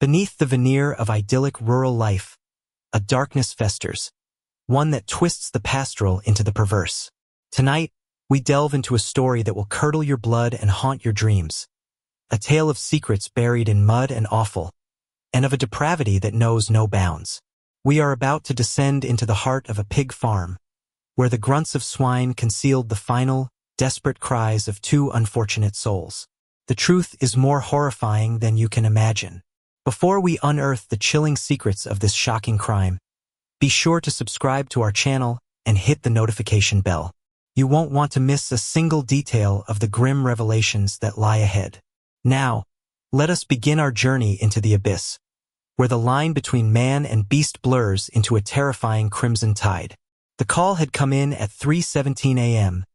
Beneath the veneer of idyllic rural life, a darkness festers, one that twists the pastoral into the perverse. Tonight, we delve into a story that will curdle your blood and haunt your dreams. A tale of secrets buried in mud and offal, and of a depravity that knows no bounds. We are about to descend into the heart of a pig farm, where the grunts of swine concealed the final, desperate cries of two unfortunate souls. The truth is more horrifying than you can imagine. Before we unearth the chilling secrets of this shocking crime, be sure to subscribe to our channel and hit the notification bell. You won't want to miss a single detail of the grim revelations that lie ahead. Now, let us begin our journey into the abyss, where the line between man and beast blurs into a terrifying crimson tide. The call had come in at 3:17 a.m.,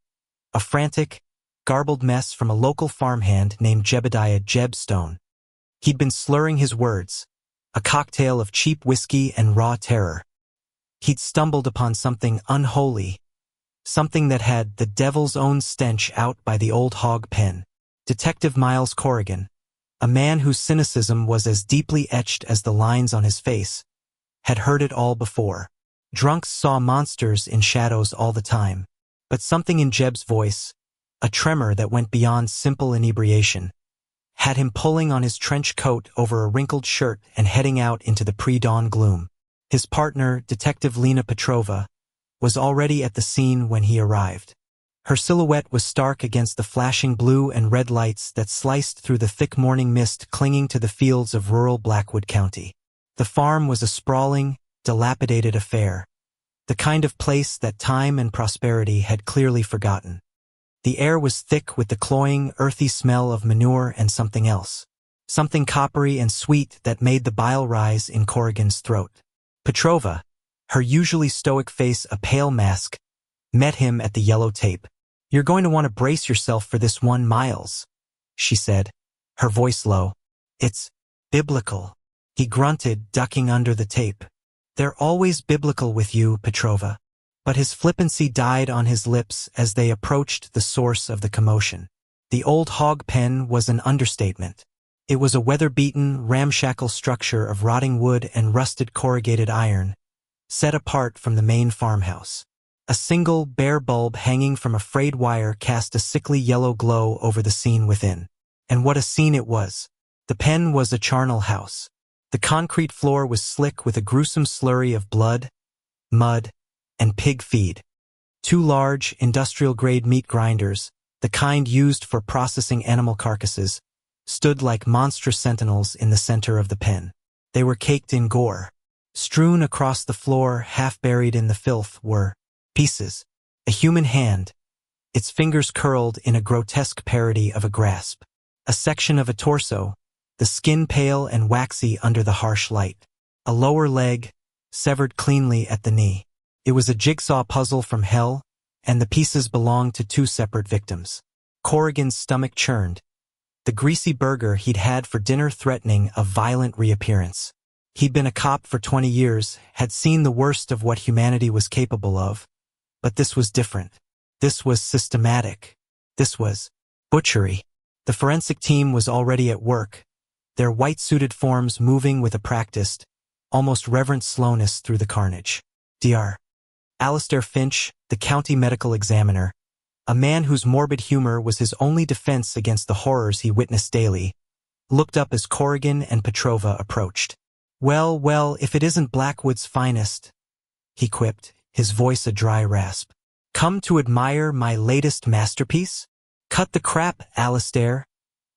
a frantic, garbled mess from a local farmhand named Jebediah Jeb Stone. He'd been slurring his words, a cocktail of cheap whiskey and raw terror. He'd stumbled upon something unholy, something that had the devil's own stench out by the old hog pen. Detective Miles Corrigan, a man whose cynicism was as deeply etched as the lines on his face, had heard it all before. Drunks saw monsters in shadows all the time, but something in Jeb's voice, a tremor that went beyond simple inebriation, had him pulling on his trench coat over a wrinkled shirt and heading out into the pre-dawn gloom. His partner, Detective Lena Petrova, was already at the scene when he arrived. Her silhouette was stark against the flashing blue and red lights that sliced through the thick morning mist clinging to the fields of rural Blackwood County. The farm was a sprawling, dilapidated affair, the kind of place that time and prosperity had clearly forgotten. The air was thick with the cloying, earthy smell of manure and something else, something coppery and sweet that made the bile rise in Corrigan's throat. Petrova, her usually stoic face a pale mask, met him at the yellow tape. "You're going to want to brace yourself for this one, Miles," she said, her voice low. "It's biblical," he grunted, ducking under the tape. "They're always biblical with you, Petrova." But his flippancy died on his lips as they approached the source of the commotion. The old hog pen was an understatement. It was a weather-beaten, ramshackle structure of rotting wood and rusted corrugated iron, set apart from the main farmhouse. A single, bare bulb hanging from a frayed wire cast a sickly yellow glow over the scene within. And what a scene it was! The pen was a charnel house. The concrete floor was slick with a gruesome slurry of blood, mud, and pig feed. Two large, industrial-grade meat grinders, the kind used for processing animal carcasses, stood like monstrous sentinels in the center of the pen. They were caked in gore. Strewn across the floor, half buried in the filth, were pieces, a human hand, its fingers curled in a grotesque parody of a grasp, a section of a torso, the skin pale and waxy under the harsh light, a lower leg, severed cleanly at the knee. It was a jigsaw puzzle from hell, and the pieces belonged to two separate victims. Corrigan's stomach churned, the greasy burger he'd had for dinner threatening a violent reappearance. He'd been a cop for 20 years, had seen the worst of what humanity was capable of, but this was different. This was systematic. This was butchery. The forensic team was already at work, their white-suited forms moving with a practiced, almost reverent slowness through the carnage. Dr. Alistair Finch, the county medical examiner, a man whose morbid humor was his only defense against the horrors he witnessed daily, looked up as Corrigan and Petrova approached. Well, if it isn't Blackwood's finest," he quipped, his voice a dry rasp. "Come to admire my latest masterpiece?" "Cut the crap, Alistair,"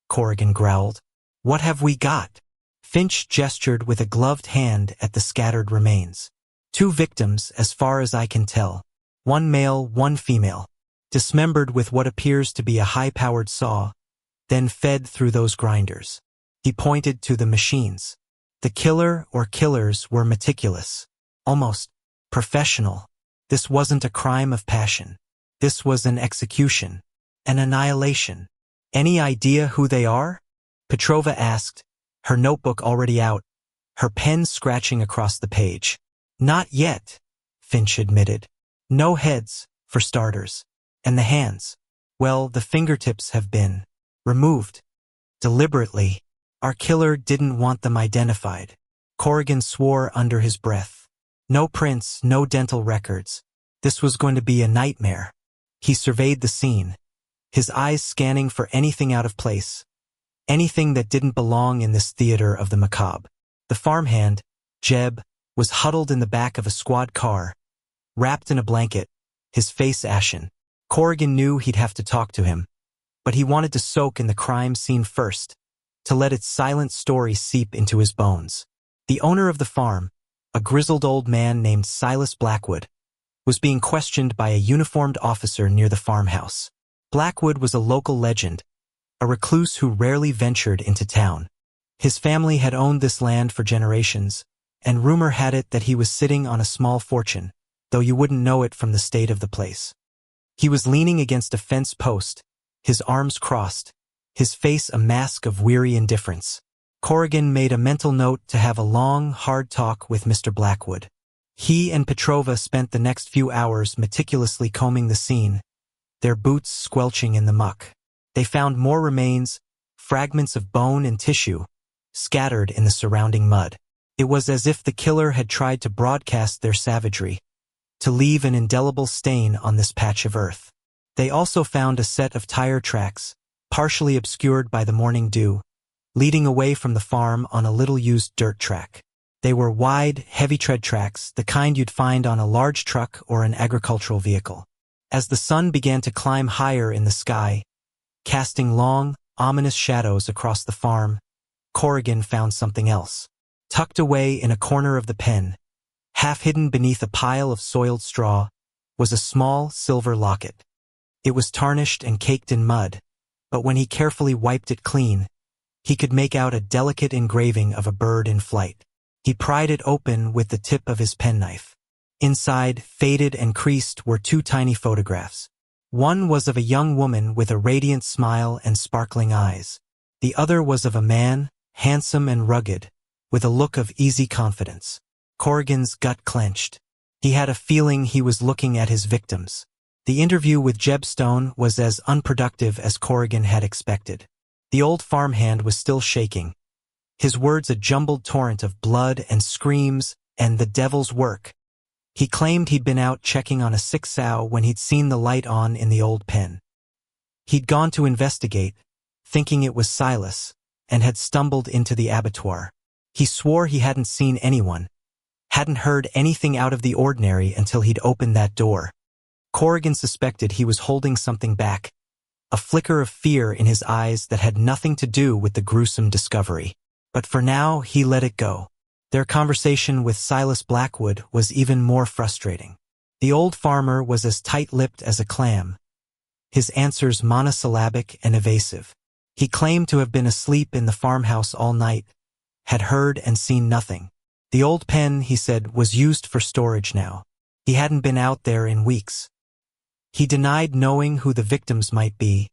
Corrigan growled. "What have we got?" Finch gestured with a gloved hand at the scattered remains. "Two victims, as far as I can tell. One male, one female. Dismembered with what appears to be a high-powered saw, then fed through those grinders." He pointed to the machines. The killer or killers were meticulous, almost professional. This wasn't a crime of passion. This was an execution, an annihilation. "Any idea who they are?" Petrova asked, her notebook already out, her pen scratching across the page. "Not yet," Finch admitted. "No heads, for starters. And the hands, well, the fingertips have been removed. Deliberately. Our killer didn't want them identified. Corrigan swore under his breath. No prints, no dental records. This was going to be a nightmare. He surveyed the scene, his eyes scanning for anything out of place, anything that didn't belong in this theater of the macabre. The farmhand, Jeb, was huddled in the back of a squad car, wrapped in a blanket, his face ashen. Corrigan knew he'd have to talk to him, but he wanted to soak in the crime scene first, to let its silent story seep into his bones. The owner of the farm, a grizzled old man named Silas Blackwood, was being questioned by a uniformed officer near the farmhouse. Blackwood was a local legend, a recluse who rarely ventured into town. His family had owned this land for generations, and rumor had it that he was sitting on a small fortune, though you wouldn't know it from the state of the place. He was leaning against a fence post, his arms crossed, his face a mask of weary indifference. Corrigan made a mental note to have a long, hard talk with Mr. Blackwood. He and Petrova spent the next few hours meticulously combing the scene, their boots squelching in the muck. They found more remains, fragments of bone and tissue, scattered in the surrounding mud. It was as if the killer had tried to broadcast their savagery, to leave an indelible stain on this patch of earth. They also found a set of tire tracks, partially obscured by the morning dew, leading away from the farm on a little-used dirt track. They were wide, heavy-tread tracks, the kind you'd find on a large truck or an agricultural vehicle. As the sun began to climb higher in the sky, casting long, ominous shadows across the farm, Corrigan found something else. Tucked away in a corner of the pen, half hidden beneath a pile of soiled straw, was a small silver locket. It was tarnished and caked in mud, but when he carefully wiped it clean, he could make out a delicate engraving of a bird in flight. He pried it open with the tip of his penknife. Inside, faded and creased, were two tiny photographs. One was of a young woman with a radiant smile and sparkling eyes. The other was of a man, handsome and rugged, with a look of easy confidence. Corrigan's gut clenched. He had a feeling he was looking at his victims. The interview with Jeb Stone was as unproductive as Corrigan had expected. The old farmhand was still shaking, his words a jumbled torrent of blood and screams and the devil's work. He claimed he'd been out checking on a sick sow when he'd seen the light on in the old pen. He'd gone to investigate, thinking it was Silas, and had stumbled into the abattoir. He swore he hadn't seen anyone, hadn't heard anything out of the ordinary until he'd opened that door. Corrigan suspected he was holding something back, a flicker of fear in his eyes that had nothing to do with the gruesome discovery. But for now, he let it go. Their conversation with Silas Blackwood was even more frustrating. The old farmer was as tight-lipped as a clam, his answers monosyllabic and evasive. He claimed to have been asleep in the farmhouse all night, had heard and seen nothing. The old pen, he said, was used for storage now. He hadn't been out there in weeks. He denied knowing who the victims might be,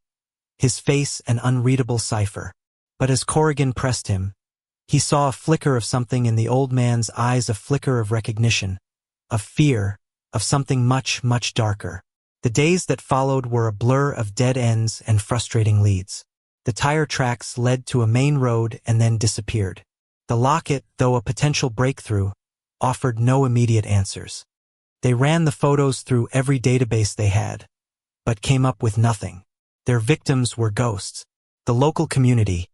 his face an unreadable cipher. But as Corrigan pressed him, he saw a flicker of something in the old man's eyes, a flicker of recognition, of fear, of something much, much darker. The days that followed were a blur of dead ends and frustrating leads. The tire tracks led to a main road and then disappeared. The locket, though a potential breakthrough, offered no immediate answers. They ran the photos through every database they had, but came up with nothing. Their victims were ghosts. The local community,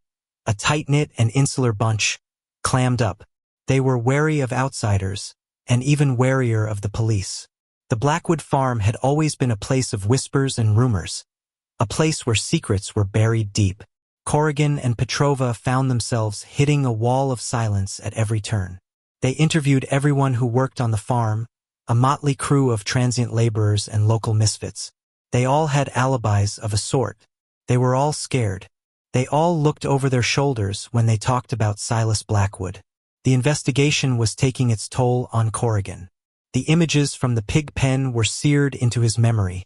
a tight-knit and insular bunch, clammed up. They were wary of outsiders, and even warier of the police. The Blackwood farm had always been a place of whispers and rumors, a place where secrets were buried deep. Corrigan and Petrova found themselves hitting a wall of silence at every turn. They interviewed everyone who worked on the farm, a motley crew of transient laborers and local misfits. They all had alibis of a sort. They were all scared. They all looked over their shoulders when they talked about Silas Blackwood. The investigation was taking its toll on Corrigan. The images from the pig pen were seared into his memory,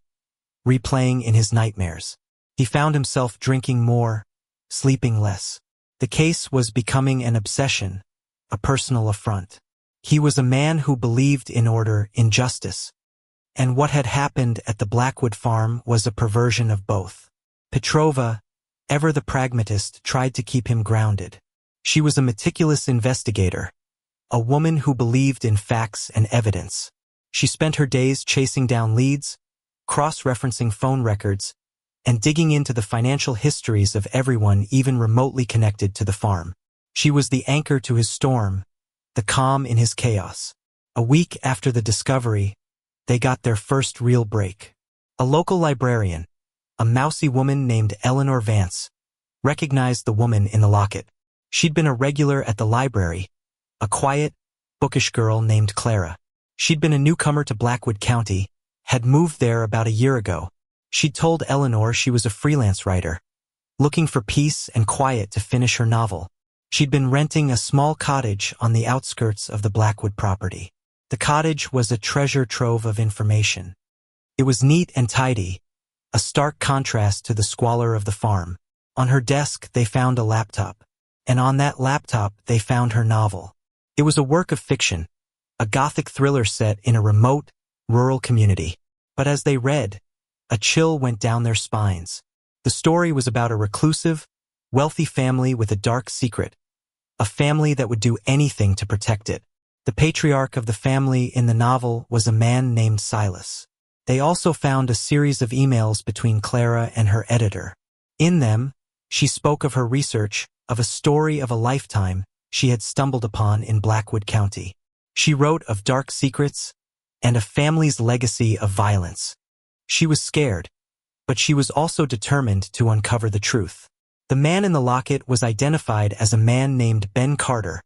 replaying in his nightmares. He found himself drinking more, sleeping less. The case was becoming an obsession, a personal affront. He was a man who believed in order, in justice. And what had happened at the Blackwood farm was a perversion of both. Petrova, ever the pragmatist, tried to keep him grounded. She was a meticulous investigator, a woman who believed in facts and evidence. She spent her days chasing down leads, cross-referencing phone records, and digging into the financial histories of everyone even remotely connected to the farm. She was the anchor to his storm, the calm in his chaos. A week after the discovery, they got their first real break. A local librarian, a mousy woman named Eleanor Vance, recognized the woman in the locket. She'd been a regular at the library, a quiet, bookish girl named Clara. She'd been a newcomer to Blackwood County, had moved there about a year ago. She'd told Eleanor she was a freelance writer, looking for peace and quiet to finish her novel. She'd been renting a small cottage on the outskirts of the Blackwood property. The cottage was a treasure trove of information. It was neat and tidy, a stark contrast to the squalor of the farm. On her desk, they found a laptop, and on that laptop, they found her novel. It was a work of fiction, a gothic thriller set in a remote, rural community. But as they read, a chill went down their spines. The story was about a reclusive, wealthy family with a dark secret, a family that would do anything to protect it. The patriarch of the family in the novel was a man named Silas. They also found a series of emails between Clara and her editor. In them, she spoke of her research, of a story of a lifetime she had stumbled upon in Blackwood County. She wrote of dark secrets and a family's legacy of violence. She was scared, but she was also determined to uncover the truth. The man in the locket was identified as a man named Ben Carter,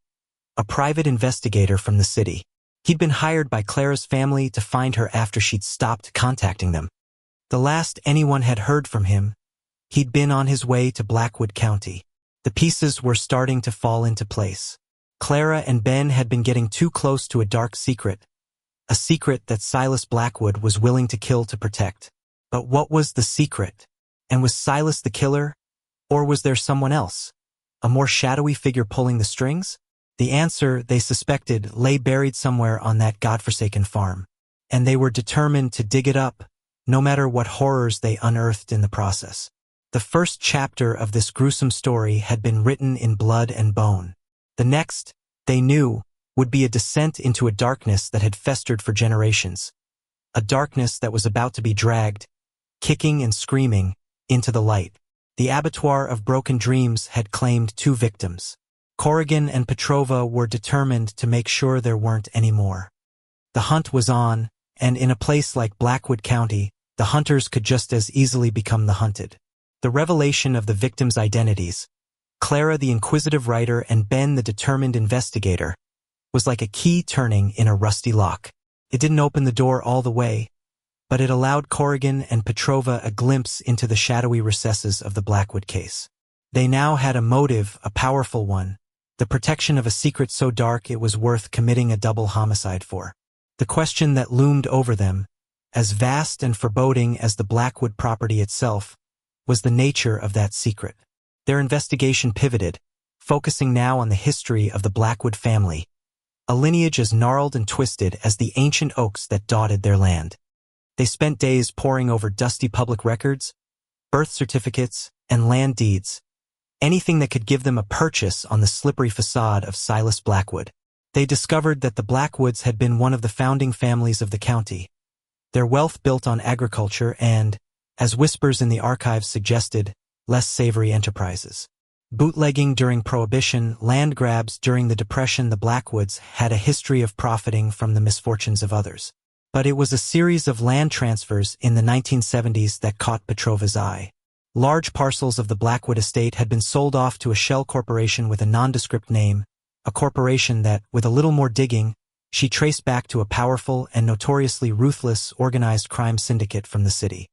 a private investigator from the city. He'd been hired by Clara's family to find her after she'd stopped contacting them. The last anyone had heard from him, he'd been on his way to Blackwood County. The pieces were starting to fall into place. Clara and Ben had been getting too close to a dark secret, a secret that Silas Blackwood was willing to kill to protect. But what was the secret? And was Silas the killer? Or was there someone else, a more shadowy figure pulling the strings? The answer, they suspected, lay buried somewhere on that godforsaken farm, and they were determined to dig it up, no matter what horrors they unearthed in the process. The first chapter of this gruesome story had been written in blood and bone. The next, they knew, would be a descent into a darkness that had festered for generations, a darkness that was about to be dragged, kicking and screaming, into the light. The abattoir of broken dreams had claimed 2 victims. Corrigan and Petrova were determined to make sure there weren't any more. The hunt was on, and in a place like Blackwood County, the hunters could just as easily become the hunted. The revelation of the victims' identities, Clara the inquisitive writer and Ben the determined investigator, was like a key turning in a rusty lock. It didn't open the door all the way, but it allowed Corrigan and Petrova a glimpse into the shadowy recesses of the Blackwood case. They now had a motive, a powerful one, the protection of a secret so dark it was worth committing a double homicide for. The question that loomed over them, as vast and foreboding as the Blackwood property itself, was the nature of that secret. Their investigation pivoted, focusing now on the history of the Blackwood family, a lineage as gnarled and twisted as the ancient oaks that dotted their land. They spent days poring over dusty public records, birth certificates, and land deeds, anything that could give them a purchase on the slippery facade of Silas Blackwood. They discovered that the Blackwoods had been one of the founding families of the county, their wealth built on agriculture and, as whispers in the archives suggested, less savory enterprises. Bootlegging during Prohibition, land grabs during the Depression, the Blackwoods had a history of profiting from the misfortunes of others. But it was a series of land transfers in the 1970s that caught Petrova's eye. Large parcels of the Blackwood estate had been sold off to a shell corporation with a nondescript name, a corporation that, with a little more digging, she traced back to a powerful and notoriously ruthless organized crime syndicate from the city.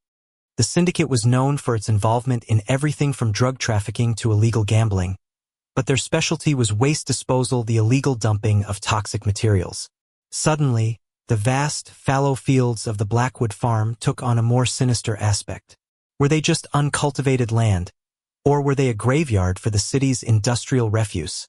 The syndicate was known for its involvement in everything from drug trafficking to illegal gambling, but their specialty was waste disposal, the illegal dumping of toxic materials. Suddenly, the vast, fallow fields of the Blackwood farm took on a more sinister aspect. Were they just uncultivated land, or were they a graveyard for the city's industrial refuse?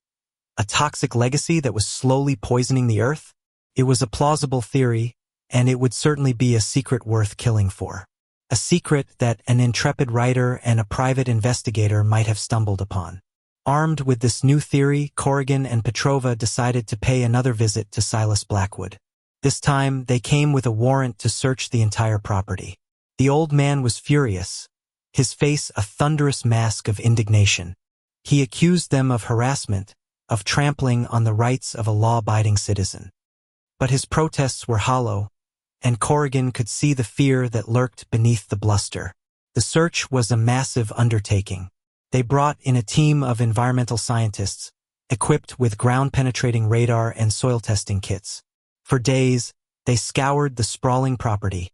A toxic legacy that was slowly poisoning the earth? It was a plausible theory, and it would certainly be a secret worth killing for. A secret that an intrepid writer and a private investigator might have stumbled upon. Armed with this new theory, Corrigan and Petrova decided to pay another visit to Silas Blackwood. This time, they came with a warrant to search the entire property. The old man was furious, his face a thunderous mask of indignation. He accused them of harassment, of trampling on the rights of a law-abiding citizen. But his protests were hollow, and Corrigan could see the fear that lurked beneath the bluster. The search was a massive undertaking. They brought in a team of environmental scientists, equipped with ground-penetrating radar and soil testing kits. For days, they scoured the sprawling property,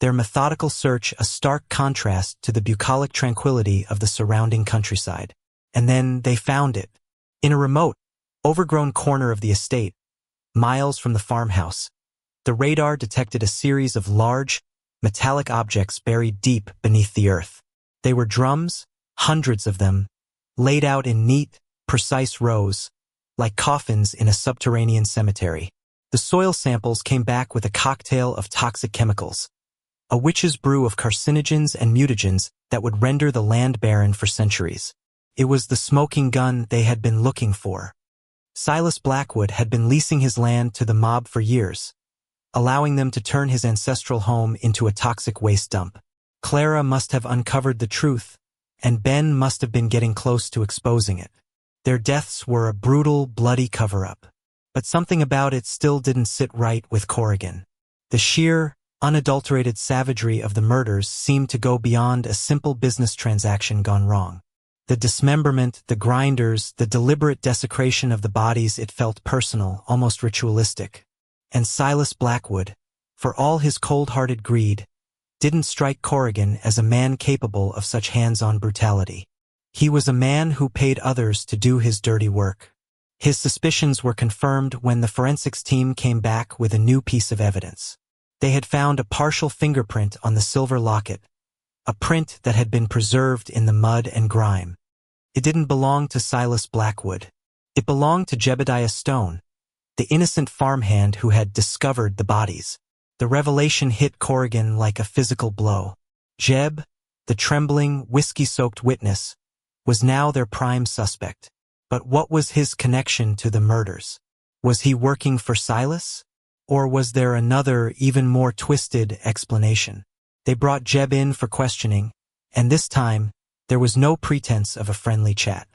their methodical search a stark contrast to the bucolic tranquility of the surrounding countryside. And then they found it. In a remote, overgrown corner of the estate, miles from the farmhouse, the radar detected a series of large, metallic objects buried deep beneath the earth. They were drums, hundreds of them, laid out in neat, precise rows, like coffins in a subterranean cemetery. The soil samples came back with a cocktail of toxic chemicals, a witch's brew of carcinogens and mutagens that would render the land barren for centuries. It was the smoking gun they had been looking for. Silas Blackwood had been leasing his land to the mob for years, allowing them to turn his ancestral home into a toxic waste dump. Clara must have uncovered the truth, and Ben must have been getting close to exposing it. Their deaths were a brutal, bloody cover-up. But something about it still didn't sit right with Corrigan. The sheer, unadulterated savagery of the murders seemed to go beyond a simple business transaction gone wrong. The dismemberment, the grinders, the deliberate desecration of the bodies, it felt personal, almost ritualistic. And Silas Blackwood, for all his cold-hearted greed, didn't strike Corrigan as a man capable of such hands-on brutality. He was a man who paid others to do his dirty work. His suspicions were confirmed when the forensics team came back with a new piece of evidence. They had found a partial fingerprint on the silver locket, a print that had been preserved in the mud and grime. It didn't belong to Silas Blackwood. It belonged to Jebediah Stone, the innocent farmhand who had discovered the bodies. The revelation hit Corrigan like a physical blow. Jeb, the trembling, whiskey-soaked witness, was now their prime suspect. But what was his connection to the murders? Was he working for Silas? Or was there another, even more twisted explanation? They brought Jeb in for questioning, and this time, there was no pretense of a friendly chat.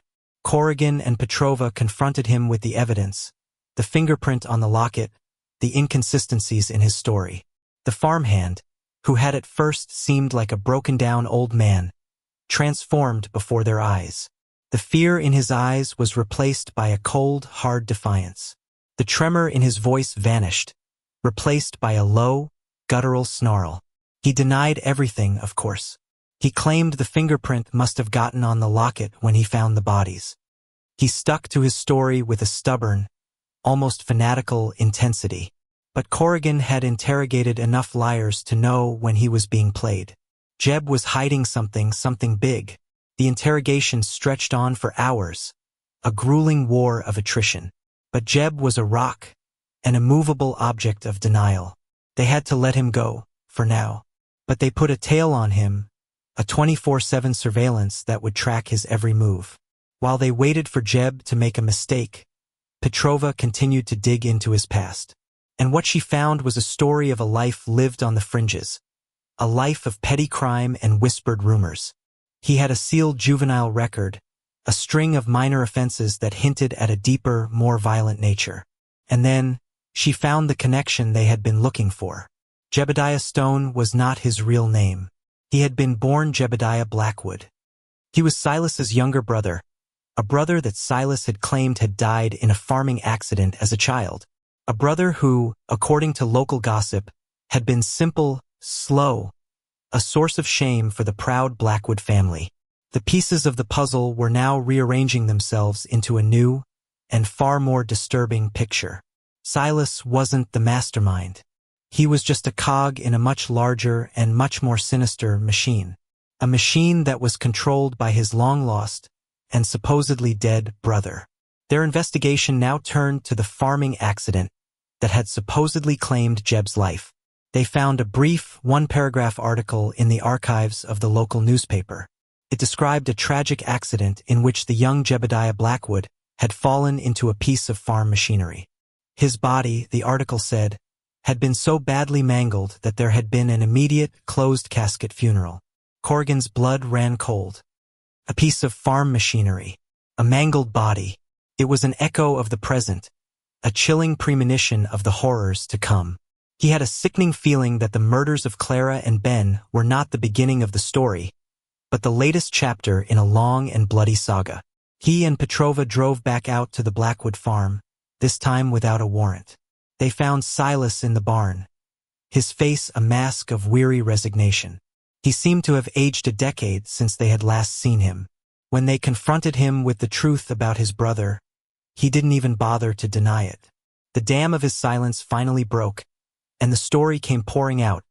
Corrigan and Petrova confronted him with the evidence, the fingerprint on the locket, the inconsistencies in his story. The farmhand, who had at first seemed like a broken-down old man, transformed before their eyes. The fear in his eyes was replaced by a cold, hard defiance. The tremor in his voice vanished, replaced by a low, guttural snarl. He denied everything, of course. He claimed the fingerprint must have gotten on the locket when he found the bodies. He stuck to his story with a stubborn, almost fanatical intensity. But Corrigan had interrogated enough liars to know when he was being played. Jeb was hiding something big. The interrogation stretched on for hours, a grueling war of attrition. But Jeb was a rock, an immovable object of denial. They had to let him go, for now. But they put a tail on him, a 24/7 surveillance that would track his every move. While they waited for Jeb to make a mistake, Petrova continued to dig into his past. And what she found was a story of a life lived on the fringes, a life of petty crime and whispered rumors. He had a sealed juvenile record, a string of minor offenses that hinted at a deeper, more violent nature. And then, she found the connection they had been looking for. Jebediah Stone was not his real name. He had been born Jebediah Blackwood. He was Silas's younger brother, a brother that Silas had claimed had died in a farming accident as a child. A brother who, according to local gossip, had been simple, slow, a source of shame for the proud Blackwood family. The pieces of the puzzle were now rearranging themselves into a new and far more disturbing picture. Silas wasn't the mastermind. He was just a cog in a much larger and much more sinister machine. A machine that was controlled by his long-lost and supposedly dead brother. Their investigation now turned to the farming accident that had supposedly claimed Jeb's life. They found a brief, one-paragraph article in the archives of the local newspaper. It described a tragic accident in which the young Jebediah Blackwood had fallen into a piece of farm machinery. His body, the article said, had been so badly mangled that there had been an immediate, closed-casket funeral. Corrigan's blood ran cold. A piece of farm machinery. A mangled body. It was an echo of the present, a chilling premonition of the horrors to come. He had a sickening feeling that the murders of Clara and Ben were not the beginning of the story, but the latest chapter in a long and bloody saga. He and Petrova drove back out to the Blackwood farm, this time without a warrant. They found Silas in the barn, his face a mask of weary resignation. He seemed to have aged a decade since they had last seen him. When they confronted him with the truth about his brother, he didn't even bother to deny it. The dam of his silence finally broke, and the story came pouring out,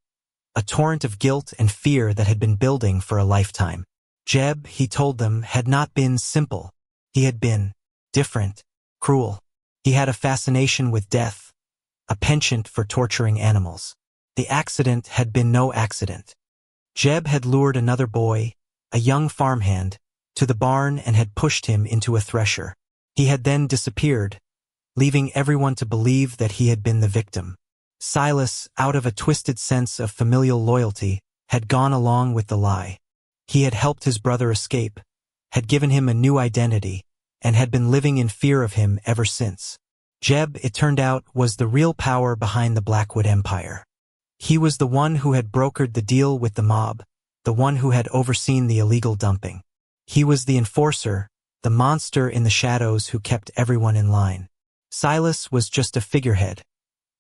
a torrent of guilt and fear that had been building for a lifetime. Jeb, he told them, had not been simple. He had been different, cruel. He had a fascination with death, a penchant for torturing animals. The accident had been no accident. Jeb had lured another boy, a young farmhand, to the barn and had pushed him into a thresher. He had then disappeared, leaving everyone to believe that he had been the victim. Silas, out of a twisted sense of familial loyalty, had gone along with the lie. He had helped his brother escape, had given him a new identity, and had been living in fear of him ever since. Jeb, it turned out, was the real power behind the Blackwood Empire. He was the one who had brokered the deal with the mob, the one who had overseen the illegal dumping. He was the enforcer, the monster in the shadows who kept everyone in line. Silas was just a figurehead,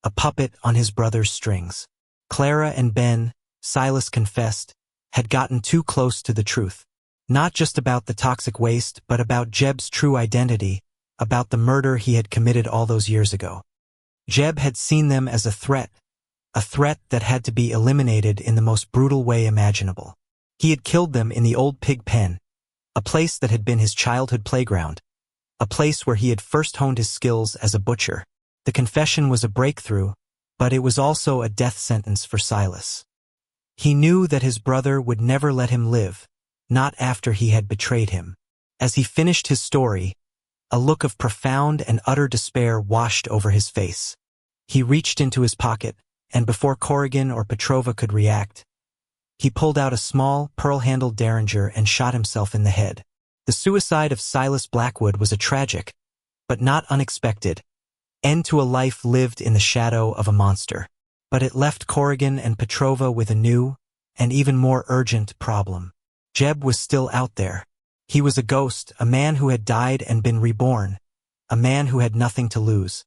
a puppet on his brother's strings. Clara and Ben, Silas confessed, had gotten too close to the truth. Not just about the toxic waste, but about Jeb's true identity, about the murder he had committed all those years ago. Jeb had seen them as a threat that had to be eliminated in the most brutal way imaginable. He had killed them in the old pig pen, a place that had been his childhood playground, a place where he had first honed his skills as a butcher. The confession was a breakthrough, but it was also a death sentence for Silas. He knew that his brother would never let him live, not after he had betrayed him. As he finished his story, a look of profound and utter despair washed over his face. He reached into his pocket, and before Corrigan or Petrova could react, he pulled out a small, pearl-handled derringer and shot himself in the head. The suicide of Silas Blackwood was a tragic, but not unexpected, end to a life lived in the shadow of a monster. But it left Corrigan and Petrova with a new, and even more urgent problem. Jeb was still out there. He was a ghost, a man who had died and been reborn, a man who had nothing to lose.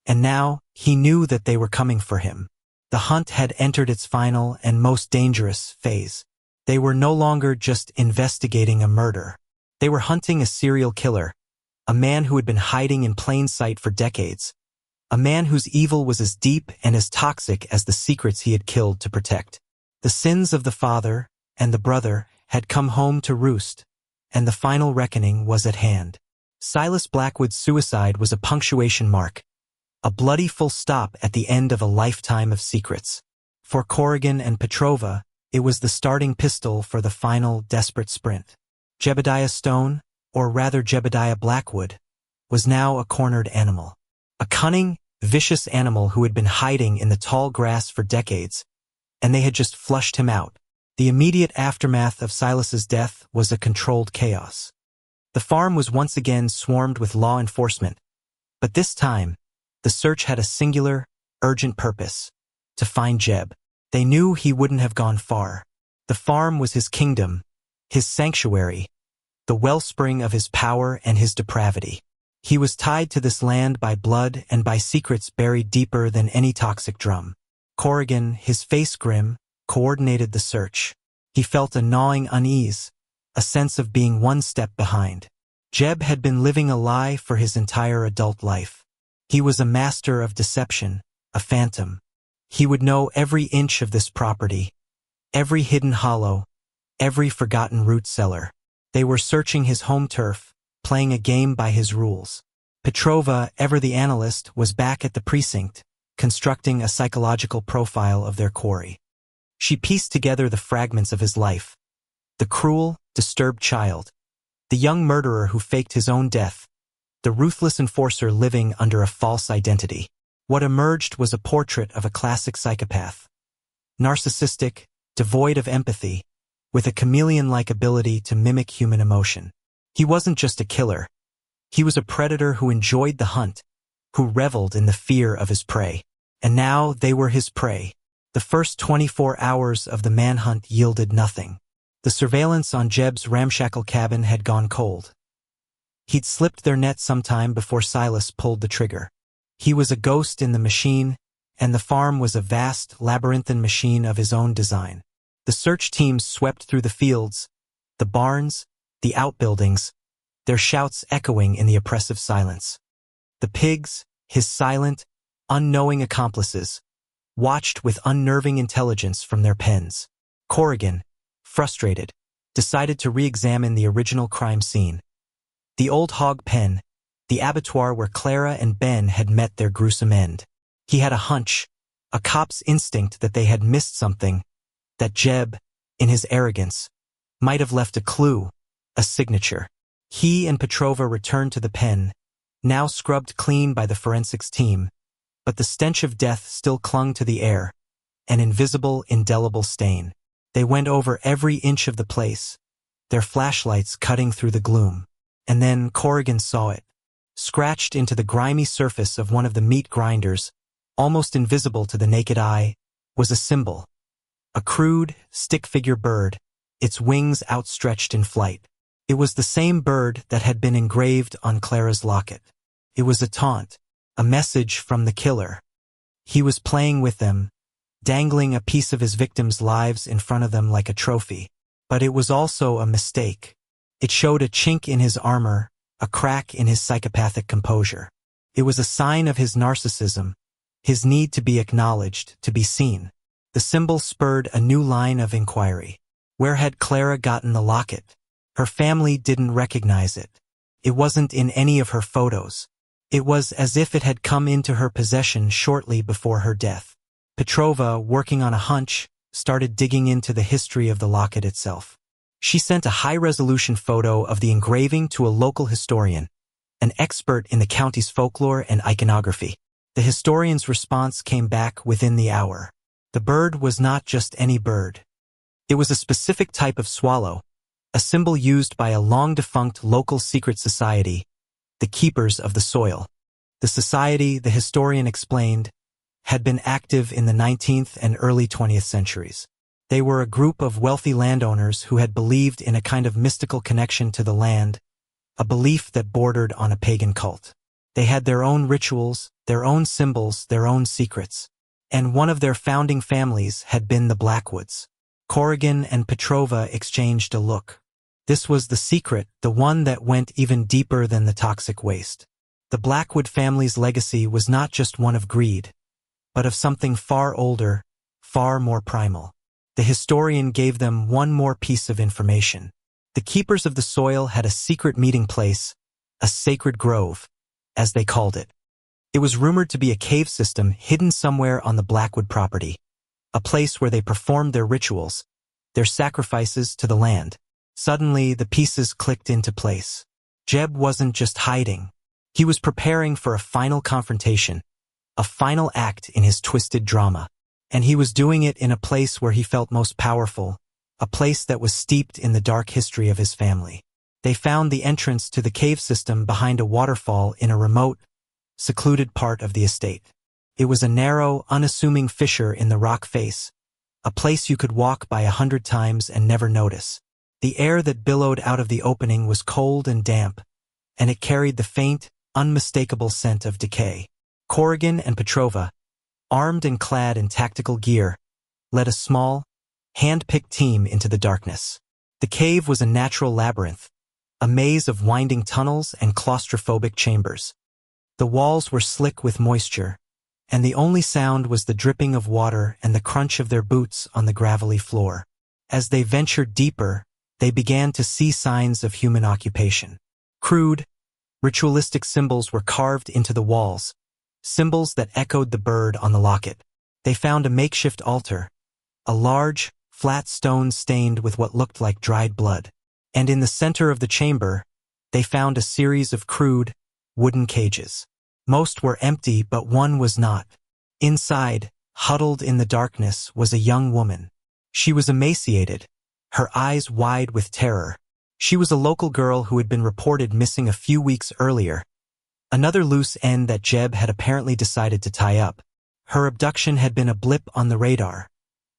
And now, he knew that they were coming for him. The hunt had entered its final and most dangerous phase. They were no longer just investigating a murder. They were hunting a serial killer, a man who had been hiding in plain sight for decades, a man whose evil was as deep and as toxic as the secrets he had killed to protect. The sins of the father and the brother had come home to roost, and the final reckoning was at hand. Silas Blackwood's suicide was a punctuation mark, a bloody full stop at the end of a lifetime of secrets. For Corrigan and Petrova, it was the starting pistol for the final desperate sprint. Jebediah Stone, or rather Jebediah Blackwood, was now a cornered animal. A cunning, vicious animal who had been hiding in the tall grass for decades, and they had just flushed him out. The immediate aftermath of Silas's death was a controlled chaos. The farm was once again swarmed with law enforcement, but this time, the search had a singular, urgent purpose: to find Jeb. They knew he wouldn't have gone far. The farm was his kingdom, his sanctuary, the wellspring of his power and his depravity. He was tied to this land by blood and by secrets buried deeper than any toxic drum. Corrigan, his face grim, coordinated the search. He felt a gnawing unease, a sense of being one step behind. Jeb had been living a lie for his entire adult life. He was a master of deception, a phantom. He would know every inch of this property, every hidden hollow, every forgotten root cellar. They were searching his home turf, playing a game by his rules. Petrova, ever the analyst, was back at the precinct, constructing a psychological profile of their quarry. She pieced together the fragments of his life: the cruel, disturbed child, the young murderer who faked his own death, the ruthless enforcer living under a false identity. What emerged was a portrait of a classic psychopath. Narcissistic, devoid of empathy, with a chameleon-like ability to mimic human emotion. He wasn't just a killer. He was a predator who enjoyed the hunt, who reveled in the fear of his prey. And now they were his prey. The first 24 hours of the manhunt yielded nothing. The surveillance on Jeb's ramshackle cabin had gone cold. He'd slipped their net sometime before Silas pulled the trigger. He was a ghost in the machine, and the farm was a vast, labyrinthine machine of his own design. The search teams swept through the fields, the barns, the outbuildings, their shouts echoing in the oppressive silence. The pigs, his silent, unknowing accomplices, watched with unnerving intelligence from their pens. Corrigan, frustrated, decided to re-examine the original crime scene. The old hog pen, the abattoir where Clara and Ben had met their gruesome end. He had a hunch, a cop's instinct that they had missed something, that Jeb, in his arrogance, might have left a clue, a signature. He and Petrova returned to the pen, now scrubbed clean by the forensics team, but the stench of death still clung to the air, an invisible, indelible stain. They went over every inch of the place, their flashlights cutting through the gloom. And then Corrigan saw it. Scratched into the grimy surface of one of the meat grinders, almost invisible to the naked eye, was a symbol. A crude, stick-figure bird, its wings outstretched in flight. It was the same bird that had been engraved on Clara's locket. It was a taunt, a message from the killer. He was playing with them, dangling a piece of his victims' lives in front of them like a trophy. But it was also a mistake. It showed a chink in his armor, a crack in his psychopathic composure. It was a sign of his narcissism, his need to be acknowledged, to be seen. The symbol spurred a new line of inquiry. Where had Clara gotten the locket? Her family didn't recognize it. It wasn't in any of her photos. It was as if it had come into her possession shortly before her death. Petrova, working on a hunch, started digging into the history of the locket itself. She sent a high-resolution photo of the engraving to a local historian, an expert in the county's folklore and iconography. The historian's response came back within the hour. The bird was not just any bird. It was a specific type of swallow, a symbol used by a long-defunct local secret society, the Keepers of the Soil. The society, the historian explained, had been active in the 19th and early 20th centuries. They were a group of wealthy landowners who had believed in a kind of mystical connection to the land, a belief that bordered on a pagan cult. They had their own rituals, their own symbols, their own secrets. And one of their founding families had been the Blackwoods. Corrigan and Petrova exchanged a look. This was the secret, the one that went even deeper than the toxic waste. The Blackwood family's legacy was not just one of greed, but of something far older, far more primal. The historian gave them one more piece of information. The Keepers of the Soil had a secret meeting place, a sacred grove, as they called it. It was rumored to be a cave system hidden somewhere on the Blackwood property, a place where they performed their rituals, their sacrifices to the land. Suddenly, the pieces clicked into place. Jeb wasn't just hiding. He was preparing for a final confrontation, a final act in his twisted drama. And he was doing it in a place where he felt most powerful, a place that was steeped in the dark history of his family. They found the entrance to the cave system behind a waterfall in a remote, secluded part of the estate. It was a narrow, unassuming fissure in the rock face, a place you could walk by 100 times and never notice. The air that billowed out of the opening was cold and damp, and it carried the faint, unmistakable scent of decay. Corrigan and Petrova, armed and clad in tactical gear, led a small, hand-picked team into the darkness. The cave was a natural labyrinth, a maze of winding tunnels and claustrophobic chambers. The walls were slick with moisture, and the only sound was the dripping of water and the crunch of their boots on the gravelly floor. As they ventured deeper, they began to see signs of human occupation. Crude, ritualistic symbols were carved into the walls, symbols that echoed the bird on the locket. They found a makeshift altar, a large, flat stone stained with what looked like dried blood. and in the center of the chamber, they found a series of crude, wooden cages. Most were empty, but one was not. Inside, huddled in the darkness, was a young woman. She was emaciated, her eyes wide with terror. She was a local girl who had been reported missing a few weeks earlier, another loose end that Jeb had apparently decided to tie up. Her abduction had been a blip on the radar,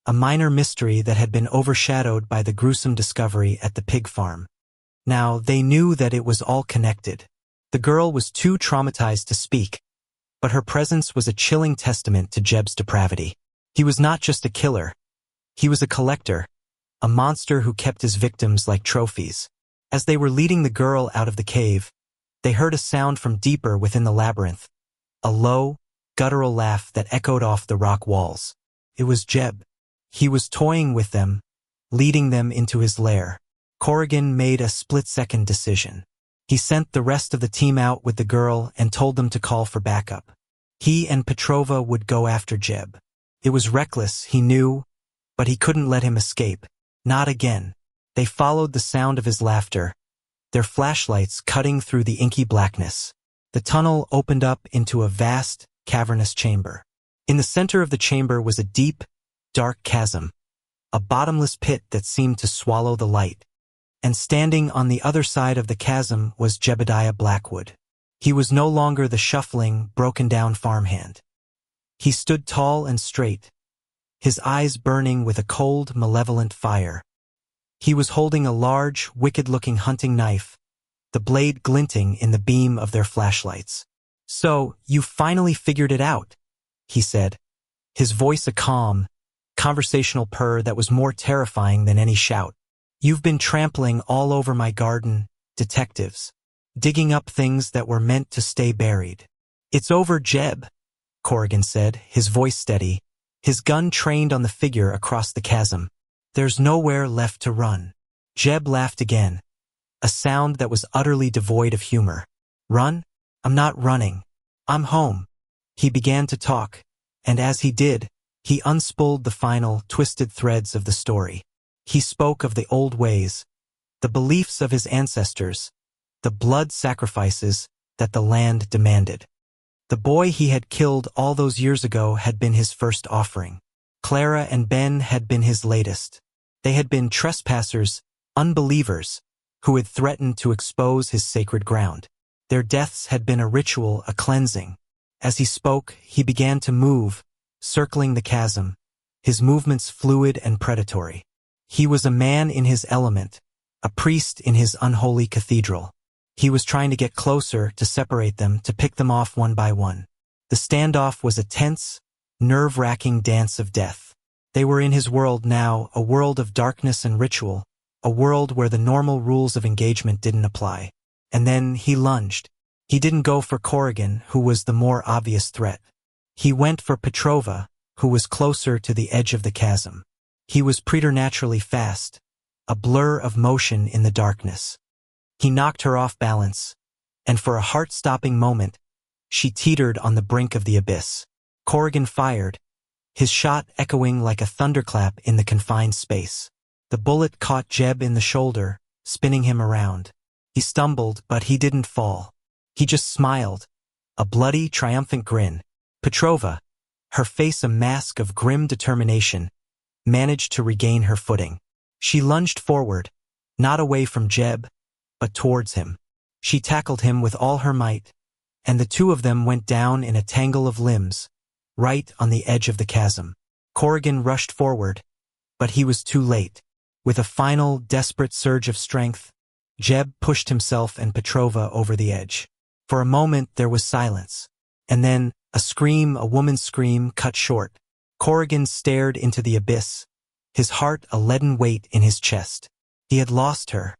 a minor mystery that had been overshadowed by the gruesome discovery at the pig farm. Now, they knew that it was all connected. The girl was too traumatized to speak, but her presence was a chilling testament to Jeb's depravity. He was not just a killer. He was a collector, a monster who kept his victims like trophies. As they were leading the girl out of the cave, they heard a sound from deeper within the labyrinth, a low, guttural laugh that echoed off the rock walls. It was Jeb. He was toying with them, leading them into his lair. Corrigan made a split-second decision. He sent the rest of the team out with the girl and told them to call for backup. He and Petrova would go after Jeb. It was reckless, he knew, but he couldn't let him escape. Not again. They followed the sound of his laughter, their flashlights cutting through the inky blackness. The tunnel opened up into a vast, cavernous chamber. In the center of the chamber was a deep, dark chasm, a bottomless pit that seemed to swallow the light. And standing on the other side of the chasm was Jebediah Blackwood. He was no longer the shuffling, broken-down farmhand. He stood tall and straight, his eyes burning with a cold, malevolent fire. He was holding a large, wicked-looking hunting knife, the blade glinting in the beam of their flashlights. "So, you finally figured it out," he said, his voice a calm, conversational purr that was more terrifying than any shout. "You've been trampling all over my garden, detectives, digging up things that were meant to stay buried." "It's over, Jeb," Corrigan said, his voice steady, his gun trained on the figure across the chasm. "There's nowhere left to run." Jeb laughed again, a sound that was utterly devoid of humor. "Run? I'm not running. I'm home." He began to talk, and as he did, he unspooled the final, twisted threads of the story. He spoke of the old ways, the beliefs of his ancestors, the blood sacrifices that the land demanded. The boy he had killed all those years ago had been his first offering. Clara and Ben had been his latest. They had been trespassers, unbelievers, who had threatened to expose his sacred ground. Their deaths had been a ritual, a cleansing. As he spoke, he began to move, circling the chasm, his movements fluid and predatory. He was a man in his element, a priest in his unholy cathedral. He was trying to get closer, to separate them, to pick them off one by one. The standoff was a tense, nerve-wracking dance of death. They were in his world now, a world of darkness and ritual, a world where the normal rules of engagement didn't apply. And then he lunged. He didn't go for Corrigan, who was the more obvious threat. He went for Petrova, who was closer to the edge of the chasm. He was preternaturally fast, a blur of motion in the darkness. He knocked her off balance, and for a heart-stopping moment, she teetered on the brink of the abyss. Corrigan fired, his shot echoing like a thunderclap in the confined space. The bullet caught Jeb in the shoulder, spinning him around. He stumbled, but he didn't fall. He just smiled, a bloody, triumphant grin. Petrova, her face a mask of grim determination, managed to regain her footing. She lunged forward, not away from Jeb, but towards him. She tackled him with all her might, and the two of them went down in a tangle of limbs, right on the edge of the chasm. Corrigan rushed forward, but he was too late. With a final, desperate surge of strength, Jeb pushed himself and Petrova over the edge. For a moment there was silence, and then a scream, a woman's scream, cut short. Corrigan stared into the abyss, his heart a leaden weight in his chest. He had lost her.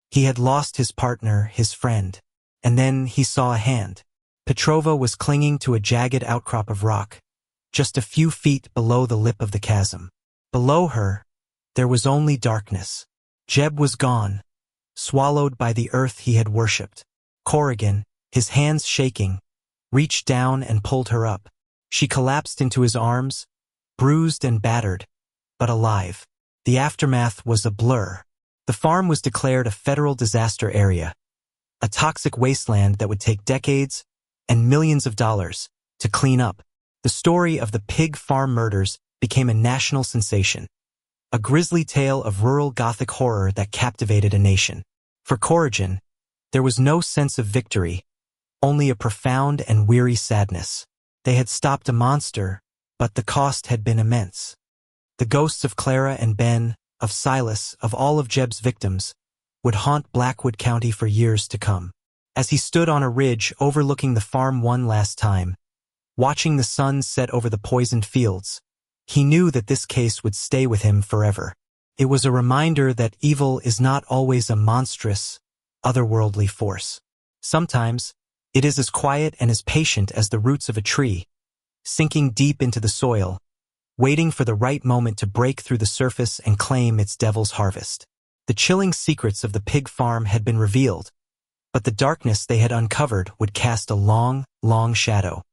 He had lost his partner, his friend. And then he saw a hand. Petrova was clinging to a jagged outcrop of rock, just a few feet below the lip of the chasm. Below her, there was only darkness. Jeb was gone, swallowed by the earth he had worshipped. Corrigan, his hands shaking, reached down and pulled her up. She collapsed into his arms, bruised and battered, but alive. The aftermath was a blur. The farm was declared a federal disaster area, a toxic wasteland that would take decades and millions of dollars to clean up. The story of the pig farm murders became a national sensation, a grisly tale of rural Gothic horror that captivated a nation. For Corrigan, there was no sense of victory, only a profound and weary sadness. They had stopped a monster, but the cost had been immense. The ghosts of Clara and Ben, of Silas, of all of Jeb's victims, would haunt Blackwood County for years to come. As he stood on a ridge overlooking the farm one last time, watching the sun set over the poisoned fields, he knew that this case would stay with him forever. It was a reminder that evil is not always a monstrous, otherworldly force. Sometimes, it is as quiet and as patient as the roots of a tree, sinking deep into the soil, waiting for the right moment to break through the surface and claim its devil's harvest. The chilling secrets of the pig farm had been revealed, but the darkness they had uncovered would cast a long, long shadow.